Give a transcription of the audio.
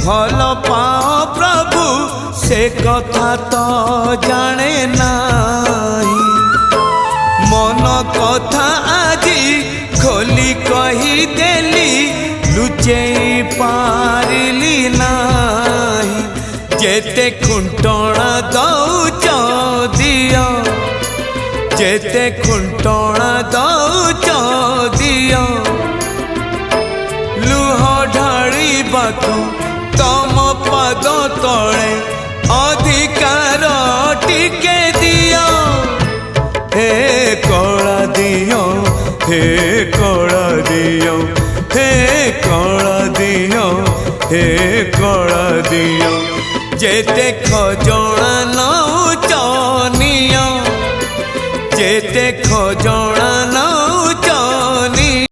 भल पाओ प्रभु से कथा तो जाने नाही। मन कथा आजी खोली कही देली लुचे पारिली नाही। जेते खुंटणा दौच दियो जेते खुंटणा दौच दियो लुह ढाळिबाकू तम पद तले अधिकार टिके दियो। हे कला दियो हे कला दियो हे कला दियो हे कला दियो। जेते खज